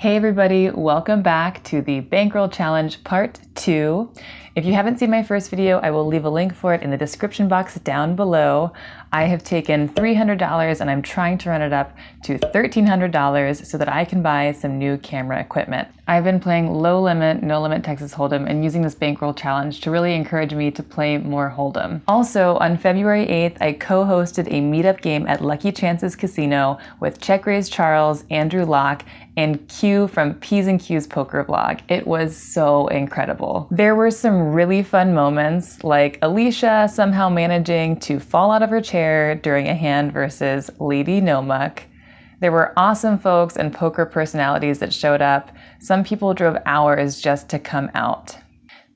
Hey everybody, welcome back to the Bankroll Challenge Part 2. If you haven't seen my first video, I will leave a link for it in the description box down below. I have taken $300 and I'm trying to run it up to $1,300 so that I can buy some new camera equipment. I've been playing low limit, no limit Texas Hold'em and using this Bankroll Challenge to really encourage me to play more Hold'em. Also, on February 8th, I co-hosted a meetup game at Lucky Chances Casino with Check Raise Charles, Andrew Locke, and Q from P's and Q's Poker Vlog. It was so incredible. There were some really fun moments, like Alicia somehow managing to fall out of her chair during a hand versus Lady No Muck. There were awesome folks and poker personalities that showed up. Some people drove hours just to come out.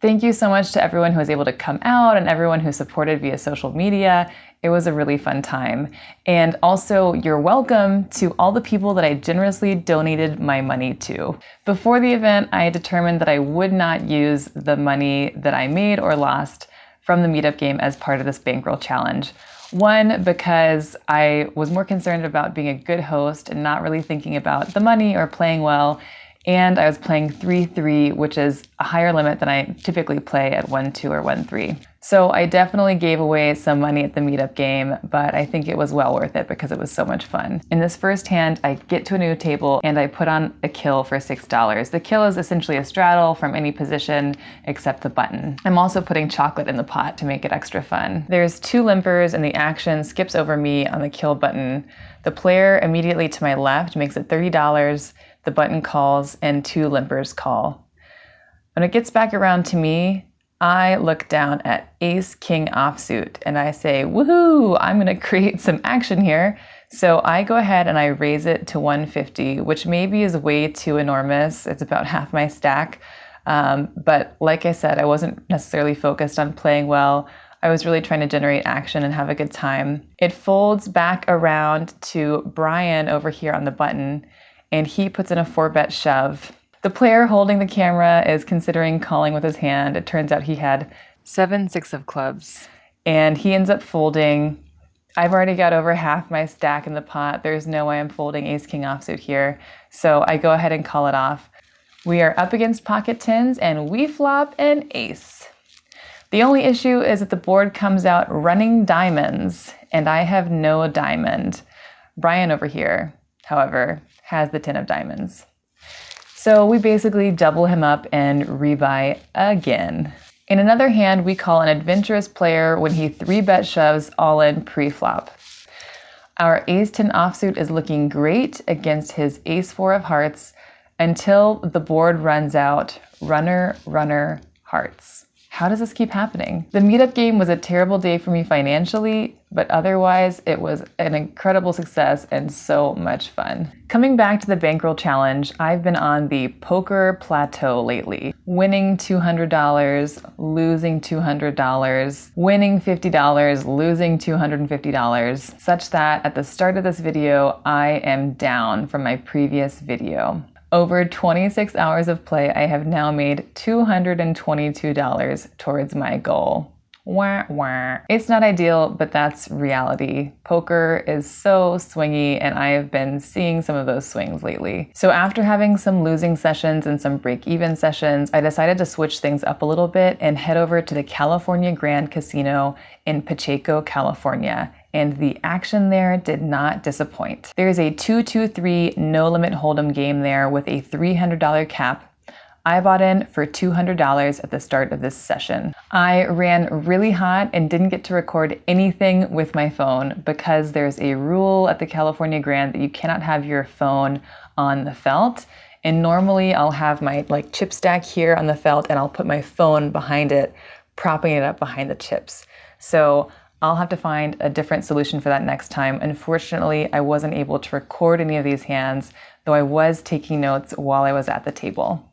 Thank you so much to everyone who was able to come out and everyone who supported via social media. It was a really fun time. And also, you're welcome to all the people that I generously donated my money to. Before the event, I determined that I would not use the money that I made or lost from the meetup game as part of this Bankroll Challenge. One, because I was more concerned about being a good host and not really thinking about the money or playing well. And I was playing 3-3, which is a higher limit than I typically play at 1-2 or 1-3. So I definitely gave away some money at the meetup game, but I think it was well worth it because it was so much fun. In this first hand, I get to a new table and I put on a kill for $6. The kill is essentially a straddle from any position except the button. I'm also putting chocolate in the pot to make it extra fun. There's two limpers and the action skips over me on the kill button. The player immediately to my left makes it $30. The button calls and two limpers call. When it gets back around to me, I look down at Ace King offsuit and I say, woohoo, I'm gonna create some action here. So I go ahead and I raise it to 150, which maybe is way too enormous. It's about half my stack. But like I said, I wasn't necessarily focused on playing well. I was really trying to generate action and have a good time. It folds back around to Brian over here on the button, and he puts in a 4-bet shove. The player holding the camera is considering calling with his hand. It turns out he had 7-6 of clubs, and he ends up folding. I've already got over half my stack in the pot. There's no way I'm folding Ace King offsuit here, so I go ahead and call it off. We are up against pocket tens, and we flop an ace. The only issue is that the board comes out running diamonds, and I have no diamond. Brian over here, however, has the 10 of diamonds. So we basically double him up and rebuy again. In another hand, we call an adventurous player when he 3-bet shoves all in pre-flop. Our ace-10 offsuit is looking great against his ace-4 of hearts until the board runs out runner, runner, hearts. How does this keep happening? The meetup game was a terrible day for me financially, but otherwise it was an incredible success and so much fun. Coming back to the Bankroll Challenge, I've been on the poker plateau lately. Winning $200, losing $200, winning $50, losing $250, such that at the start of this video, I am down from my previous video. Over 26 hours of play, I have now made $222 towards my goal. Wah, wah. It's not ideal, but that's reality. Poker is so swingy, and I have been seeing some of those swings lately. So after having some losing sessions and some break-even sessions, I decided to switch things up a little bit and head over to the California Grand Casino in Pacheco, California. And the action there did not disappoint. There's a 2-2-3 no-limit Hold'em game there with a $300 cap. I bought in for $200 at the start of this session. I ran really hot and didn't get to record anything with my phone because there's a rule at the California Grand that you cannot have your phone on the felt. And normally I'll have my chip stack here on the felt and I'll put my phone behind it, propping it up behind the chips. So I'll have to find a different solution for that next time. Unfortunately, I wasn't able to record any of these hands, though I was taking notes while I was at the table.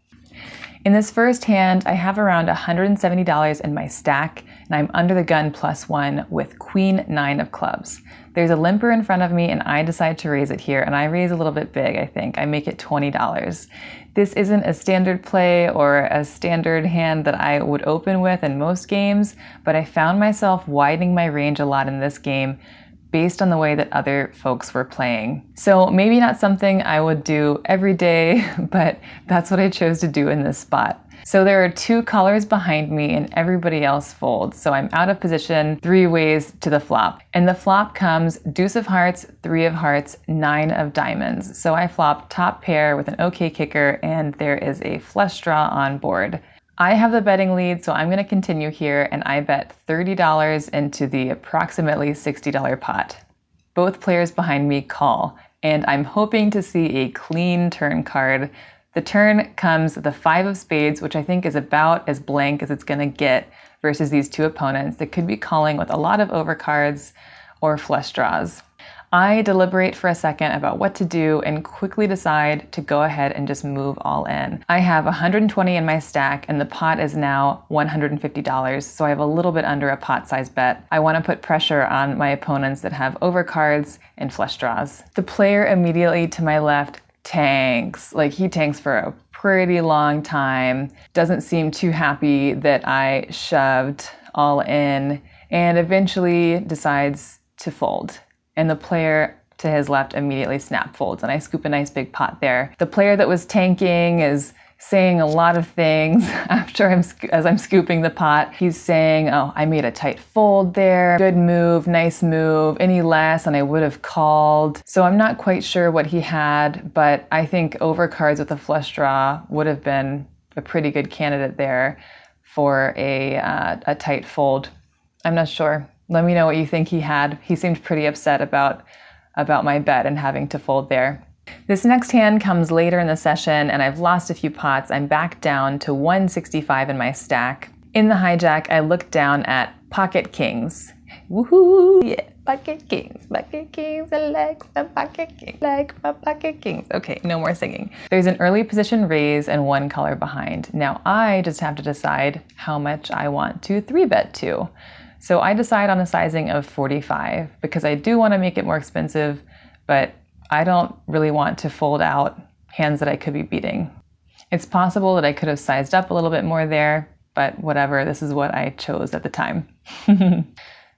In this first hand, I have around $170 in my stack, and I'm under the gun +1 with Queen 9 of clubs. There's a limper in front of me, and I decide to raise it here, and I raise a little bit big, I think. I make it $20. This isn't a standard play or a standard hand that I would open with in most games, but I found myself widening my range a lot in this game based on the way that other folks were playing. So maybe not something I would do every day, but that's what I chose to do in this spot. So there are 2 callers behind me and everybody else folds. So I'm out of position 3 ways to the flop. And the flop comes deuce of hearts, 3 of hearts, 9 of diamonds. So I flop top pair with an okay kicker and there is a flush draw on board. I have the betting lead, so I'm going to continue here and I bet $30 into the approximately $60 pot. Both players behind me call and I'm hoping to see a clean turn card. The turn comes the 5 of spades, which I think is about as blank as it's going to get versus these 2 opponents that could be calling with a lot of overcards or flush draws. I deliberate for a second about what to do and quickly decide to go ahead and just move all in. I have 120 in my stack and the pot is now $150, so I have a little bit under a pot size bet. I want to put pressure on my opponents that have overcards and flush draws. The player immediately to my left tanks. Like, he tanks for a pretty long time, doesn't seem too happy that I shoved all in, and eventually decides to fold. And the player to his left immediately snap folds, and I scoop a nice big pot there. The player that was tanking is saying a lot of things as I'm scooping the pot. He's saying, oh, I made a tight fold there, good move, nice move, any less and I would have called. So I'm not quite sure what he had, but I think overcards with a flush draw would have been a pretty good candidate there for a tight fold. I'm not sure. Let me know what you think he had. He seemed pretty upset about my bet and having to fold there. This next hand comes later in the session and I've lost a few pots. I'm back down to 165 in my stack. In the hijack, I look down at pocket kings. Woohoo! Yeah, pocket kings, I like my pocket kings, like my pocket kings. Okay, no more singing. There's an early position raise and 1 color behind. Now I just have to decide how much I want to 3-bet to. So I decide on a sizing of 45 because I do want to make it more expensive, but I don't really want to fold out hands that I could be beating. It's possible that I could have sized up a little bit more there, but whatever, this is what I chose at the time.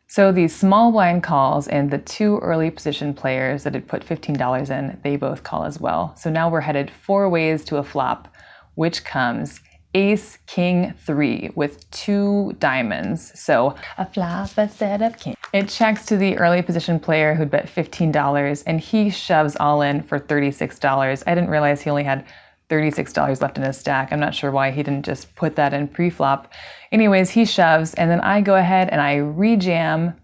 So these small blind calls and the 2 early position players that had put $15 in, they both call as well. So now we're headed 4 ways to a flop, which comes ace, king, 3 with 2 diamonds. So a flop, a setup, king. It checks to the early position player who'd bet $15 and he shoves all in for $36. I didn't realize he only had $36 left in his stack. I'm not sure why he didn't just put that in pre-flop. Anyways, he shoves and then I go ahead and I rejam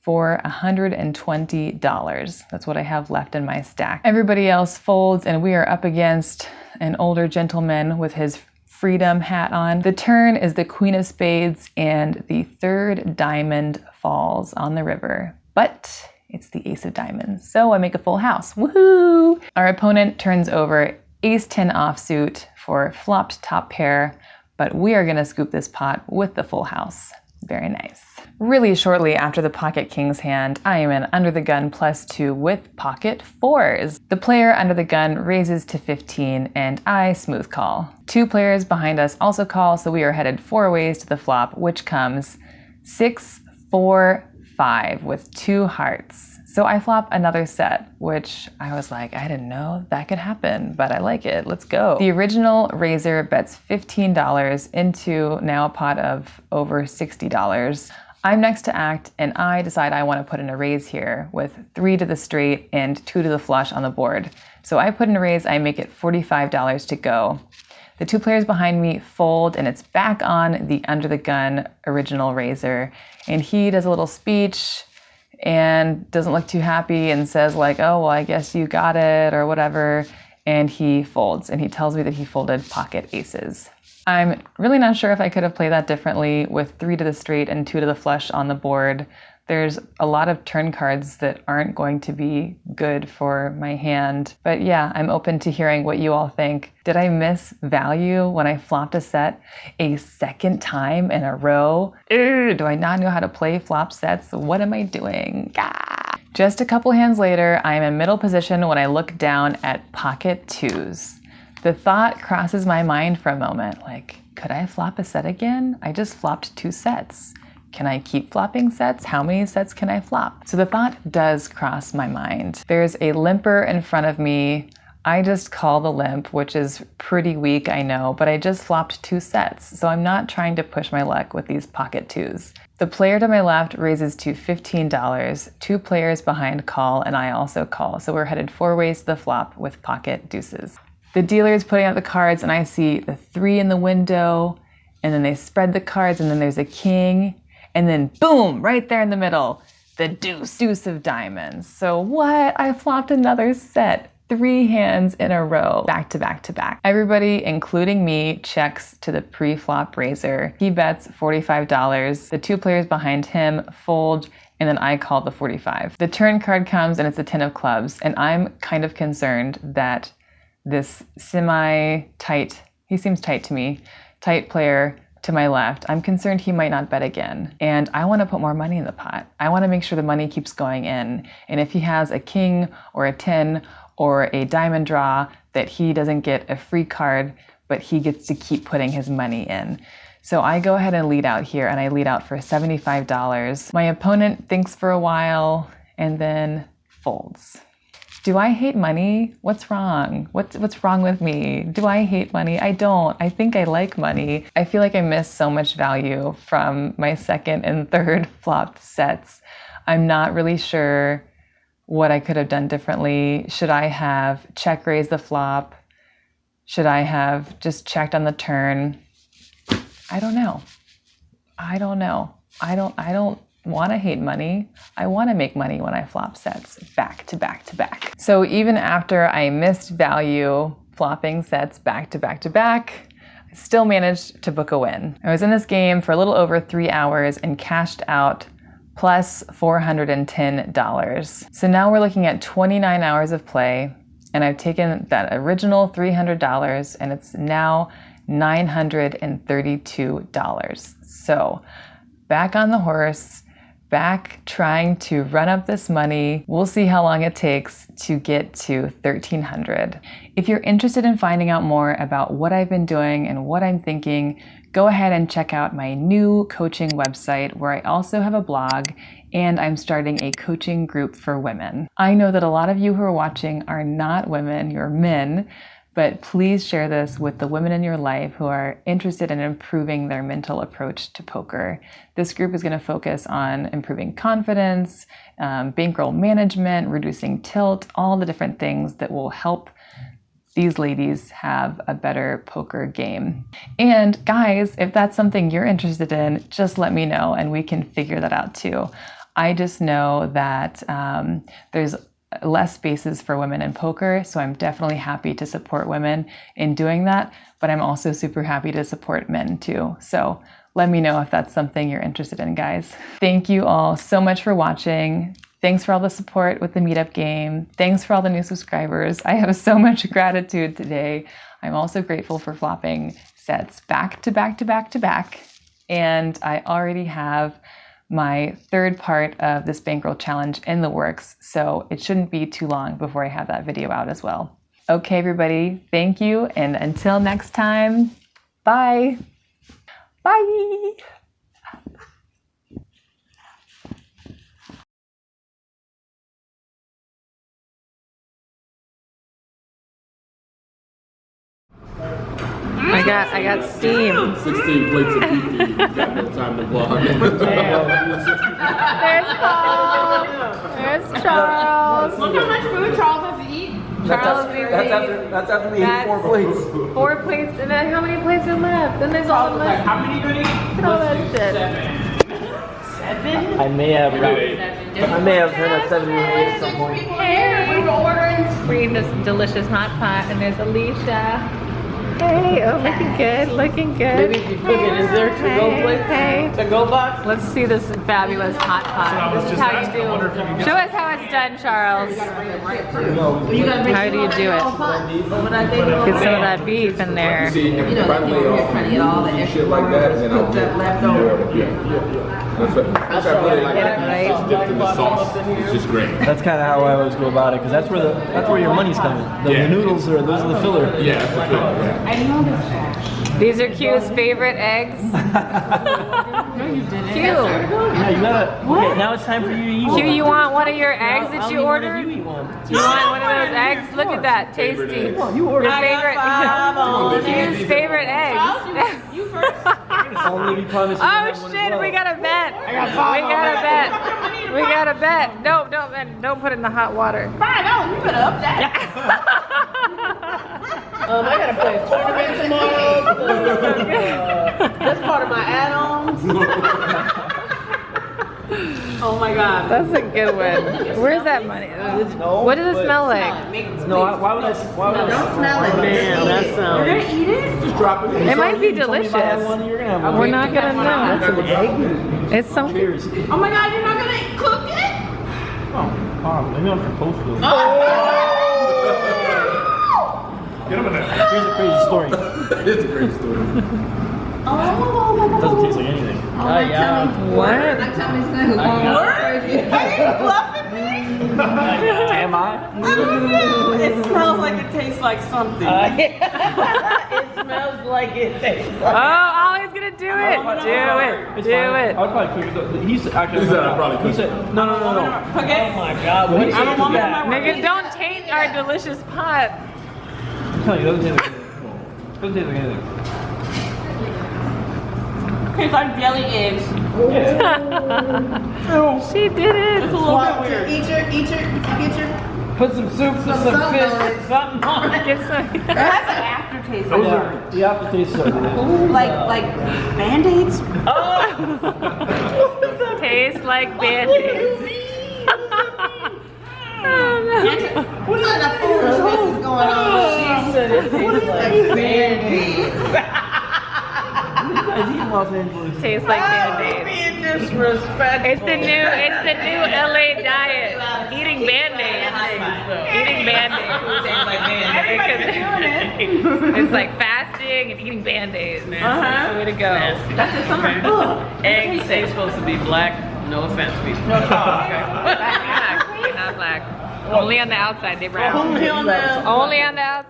for $120. That's what I have left in my stack. Everybody else folds and we are up against an older gentleman with his freedom hat on. The turn is the queen of spades and the 3rd diamond falls on the river, but it's the ace of diamonds. So I make a full house. Woohoo! Our opponent turns over ace 10 offsuit for flopped top pair, but we are gonna scoop this pot with the full house. Very nice. Really shortly after the pocket king's hand, I am in under the gun +2 with pocket 4s. The player under the gun raises to 15 and I smooth call. 2 players behind us also call, so we are headed 4 ways to the flop, which comes 6, 4, 5 with 2 hearts. So I flop another set, which I was like, I didn't know that could happen, but I like it. Let's go. The original raiser bets $15 into now a pot of over $60. I'm next to act and I decide I want to put in a raise here with 3 to the straight and 2 to the flush on the board. So I put in a raise, I make it $45 to go. The 2 players behind me fold and it's back on the under the gun original raiser. And he does a little speech and doesn't look too happy and says like, oh, well, I guess you got it or whatever. And he folds and he tells me that he folded pocket aces. I'm really not sure if I could have played that differently with 3 to the straight and 2 to the flush on the board. There's a lot of turn cards that aren't going to be good for my hand. But yeah, I'm open to hearing what you all think. Did I miss value when I flopped a set a second time in a row? Do I not know how to play flop sets? What am I doing? Gah! Just a couple hands later, I'm in middle position when I look down at pocket 2s. The thought crosses my mind for a moment, like, could I flop a set again? I just flopped 2 sets. Can I keep flopping sets? How many sets can I flop? So the thought does cross my mind. There's a limper in front of me. I just call the limp, which is pretty weak, I know, but I just flopped 2 sets, so I'm not trying to push my luck with these pocket 2s. The player to my left raises to $15, 2 players behind call, and I also call, so we're headed 4 ways to the flop with pocket deuces. The dealer is putting out the cards, and I see the 3 in the window, and then they spread the cards, and then there's a king, and then boom, right there in the middle, the deuce of diamonds. So what? I flopped another set. 3 hands in a row, back to back to back. Everybody, including me, checks to the pre-flop raiser. He bets $45. The 2 players behind him fold, and then I call the 45. The turn card comes and it's a 10 of clubs, and I'm kind of concerned that this semi-tight, he seems tight to me, tight player to my left, I'm concerned he might not bet again. And I want to put more money in the pot. I want to make sure the money keeps going in. And if he has a king or a 10 or a diamond draw, that he doesn't get a free card, but he gets to keep putting his money in. So I go ahead and lead out here, and I lead out for $75. My opponent thinks for a while and then folds. Do I hate money? What's wrong? What's wrong with me? Do I hate money? I don't. I think I like money. I feel like I missed so much value from my second and third flop sets. I'm not really sure what I could have done differently. Should I have check raised the flop? Should I have just checked on the turn? I don't know. I don't want to hate money. I want to make money when I flop sets back to back to back. So even after I missed value flopping sets back to back to back, I still managed to book a win. I was in this game for a little over 3 hours and cashed out plus $410. So now we're looking at 29 hours of play, and I've taken that original $300 and it's now $932. So back on the horse, back trying to run up this money. We'll see how long it takes to get to $1,300. If you're interested in finding out more about what I've been doing and what I'm thinking, go ahead and check out my new coaching website, where I also have a blog, and I'm starting a coaching group for women. I know that a lot of you who are watching are not women, you're men, but please share this with the women in your life who are interested in improving their mental approach to poker. This group is going to focus on improving confidence, bankroll management, reducing tilt, all the different things that will help these ladies have a better poker game. And guys, if that's something you're interested in, just let me know and we can figure that out too. I just know that there's less spaces for women in poker, so I'm definitely happy to support women in doing that, but I'm also super happy to support men too. So let me know if that's something you're interested in, guys. Thank you all so much for watching. Thanks for all the support with the meetup game. Thanks for all the new subscribers. I have so much gratitude today. I'm also grateful for flopping sets back to back to back to back. And I already have my third part of this bankroll challenge in the works, so it shouldn't be too long before I have that video out as well. Okay, everybody, thank you, and until next time, bye. Bye. I got steam. 16 plates of beef. Got no time to vlog. There's Paul. There's Charles. Look how much food Charles has to eat. That's after we ate 4 plates. 4 plates, and then how many plates are left? Then there's all the Like, how many are you gonna eat? Look at all that shit. 7? I may have turned at 78 at some point. Hey, we're eating this delicious hot pot, and there's Alicia. Hey, oh, looking good, looking good. Maybe if you cook it, is there to-go plate? Hey. To-go box? Let's see this fabulous hot pot. This is how you do. Show us how it's done, Charles. How do you do it? Get some of that beef in there. See, right away off, shit like that, and then I'll get That's what I really like. It's dipped in the sauce. It's just great. That's kind of how I always go about it, because that's where your money's coming. The noodles those are the filler. Yeah, that's the filler. I know this trash. These are Q's favorite eggs. No, you didn't. Q. Yeah, you gotta. Okay, now it's time for you to eat one. Q, you want one of your eggs that you ordered? You eat one. You want one of those eggs? Look at that, tasty. Come on, you ordered. Your favorite, Q's favorite eggs. You first. Only if you promise you Oh have one as shit, well. we got a bet. We got a bet. No, don't put it in the hot water. Fine, no, you better up that. I gotta play a tournament tomorrow. That's part of my add-ons. Oh my god. That's a good one. Where's that money? What does it smell like? No, why would I? Why would I? Don't smell it. Damn, that sounds. You're gonna eat it? Just drop it in. It might be You told me if I have one, delicious. you're gonna have one. We're not gonna know. It's something. Cheers. Oh my god, you're not gonna cook it? Oh, maybe I'm supposed to. Get him in there. Here's a crazy story. It's a great story. Doesn't taste like anything. What? My tummy's gonna go crazy. Are you bluffing me? Am I? It smells like it tastes like something. It smells like it tastes Oh, Ollie's gonna do it. Do it. Do it. I'll probably cook it. He's actually. He said I'd probably cook He said, no. Cook it? Oh my god, what is I don't want it in that? my Nigga, don't taint our delicious pot. I'm telling you, it doesn't taste like anything. Doesn't taste like anything. Tastes like jelly eggs. She did it. It's a little bit weird. Eat your, get your. Put some soup, some fish, something on it. Get some. It has an aftertaste. Those are the aftertaste of it. Like Band-Aids? Tastes like Band-Aids. What kind of foolishness is going on? She said it tastes like Band-Aids. He's in Los Angeles. Tastes like Band-Aids. Being disrespectful. It's the new LA diet. Eating Band-Aids. Eating Band-Aids. It's like fasting and eating Band-Aids, man. That's the way to go. That's the summer. Eggs ain't supposed to be black. No offense, people. You're not black. Only on the outside, they brown. Only on the Only on the outside.